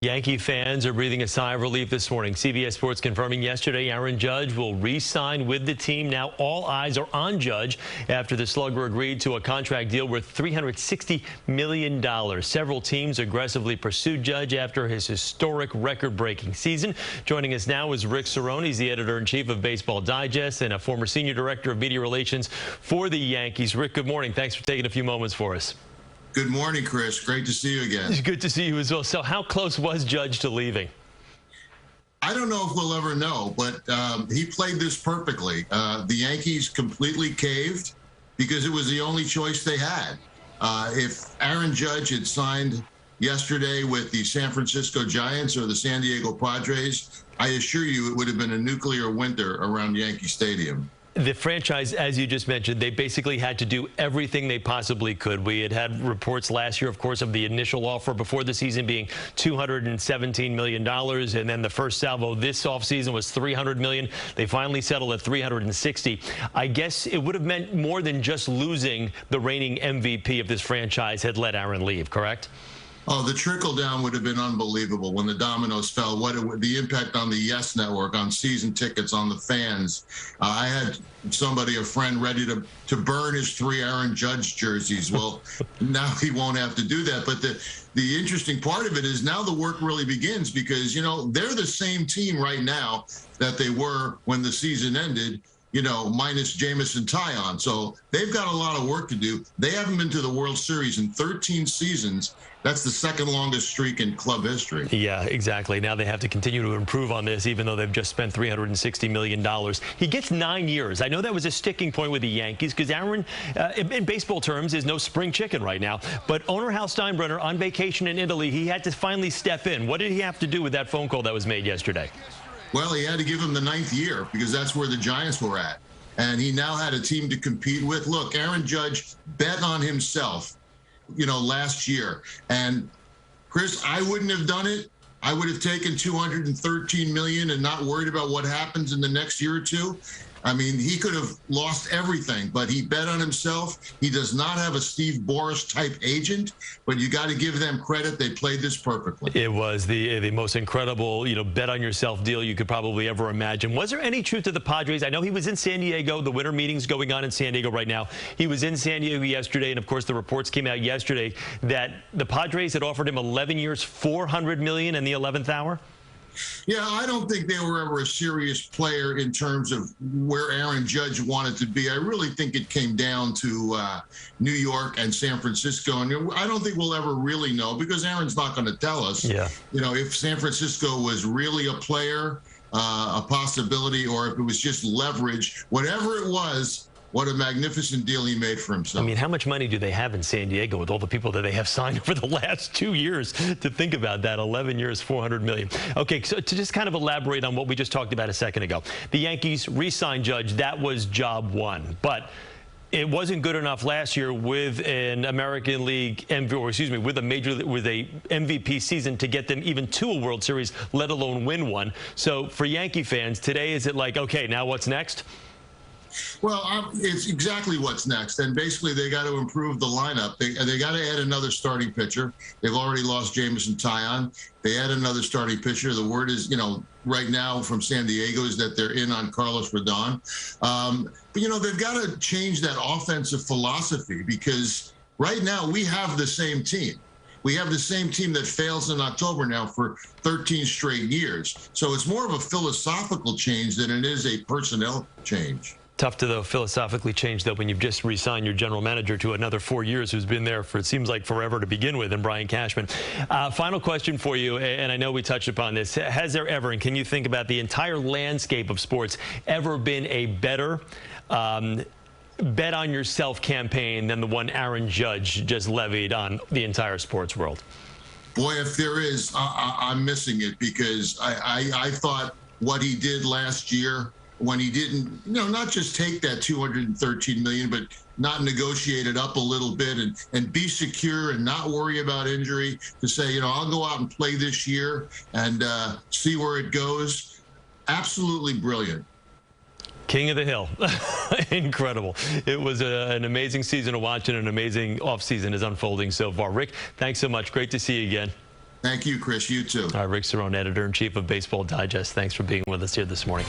Yankee fans are breathing a sigh of relief this morning. CBS Sports confirming yesterday Aaron Judge will re-sign with the team. Now all eyes are on Judge after the slugger agreed to a contract deal worth $360 million. Several teams aggressively pursued Judge after his historic record-breaking season. Joining us now is Rick Cerrone. He's the editor-in-chief of Baseball Digest and a former senior director of media relations for the Yankees. Rick, good morning. Thanks for taking a few moments for us. Good morning, Chris. Great to see you again. It's good to see you as well. So how close was Judge to leaving? I don't know if we'll ever know, but he played this perfectly. The Yankees completely caved because it was the only choice they had. If Aaron Judge had signed yesterday with the San Francisco Giants or the San Diego Padres, I assure you it would have been a nuclear winter around Yankee Stadium. The franchise, as you just mentioned, they basically had to do everything they possibly could. We had reports last year, of course, of the initial offer before the season being $217 million. And then the first salvo this offseason was $300 million. They finally settled at $360. I guess it would have meant more than just losing the reigning MVP if this franchise had let Aaron leave, correct? Oh, the trickle down would have been unbelievable when the dominoes fell. The impact on the YES network, on season tickets, on the fans. I had a friend ready to burn his 3 Aaron Judge jerseys. Well, now he won't have to do that. But the interesting part of it is now the work really begins because, you know, they're the same team right now that they were when the season ended, you know, minus Jameson Taillon. So they've got a lot of work to do. They haven't been to the World Series in 13 seasons. That's the second longest streak in club history. Yeah, exactly. Now they have to continue to improve on this, even though they've just spent $360 million. He gets 9 years. I know that was a sticking point with the Yankees because Aaron, in baseball terms, is no spring chicken right now. But owner Hal Steinbrenner on vacation in Italy, he had to finally step in. What did he have to do with that phone call that was made yesterday? Well, he had to give him the 9th year because that's where the Giants were at. And he now had a team to compete with. Look, Aaron Judge bet on himself, you know, last year. And Chris, I wouldn't have done it. I would have taken $213 million and not worried about what happens in the next year or two. I mean, he could have lost everything, but he bet on himself. He does not have a Steve Boras type agent, but you got to give them credit. They played this perfectly. It was the most incredible, you know, bet on yourself deal you could probably ever imagine. Was there any truth to the Padres? I know he was in San Diego. The winter meeting's going on in San Diego right now. He was in San Diego yesterday, and of course the reports came out yesterday that the Padres had offered him 11 years, $400 million in the 11th hour. Yeah, I don't think they were ever a serious player in terms of where Aaron Judge wanted to be. I really think it came down to New York and San Francisco. And I don't think we'll ever really know because Aaron's not going to tell us, you know, if San Francisco was really a player, a possibility, or if it was just leverage, whatever it was. What a magnificent deal he made for himself. I mean, how much money do they have in San Diego with all the people that they have signed over the last 2 years? To think about that, 11 years, $400 million. Okay, so to just kind of elaborate on what we just talked about a second ago, the Yankees re-signed Judge. That was job one, but it wasn't good enough last year with an American League with a MVP season to get them even to a World Series, let alone win one. So for Yankee fans today, is it like, okay, now what's next? Well, it's exactly what's next. And basically, they got to improve the lineup. They got to add another starting pitcher. They've already lost Jameson Taillon. They add another starting pitcher. The word is, you know, right now from San Diego is that they're in on Carlos Rodon. But, you know, they've got to change that offensive philosophy because right now we have the same team. We have the same team that fails in October now for 13 straight years. So it's more of a philosophical change than it is a personnel change. Tough to, though, philosophically change, though, when you've just re-signed your general manager to another 4 years who's been there for, it seems like, forever to begin with, and Brian Cashman. Final question for you, and I know we touched upon this. Has there ever, and can you think about the entire landscape of sports, ever been a better bet on yourself campaign than the one Aaron Judge just levied on the entire sports world? Boy, if there is, I'm missing it because I thought what he did last year when he didn't, you know, not just take that $213 million, but not negotiate it up a little bit and be secure and not worry about injury, to say, you know, I'll go out and play this year and see where it goes. Absolutely brilliant. King of the Hill. Incredible. It was an amazing season to watch and an amazing offseason is unfolding so far. Rick, thanks so much. Great to see you again. Thank you, Chris. You too. Rick Cerrone, editor-in-chief of Baseball Digest. Thanks for being with us here this morning.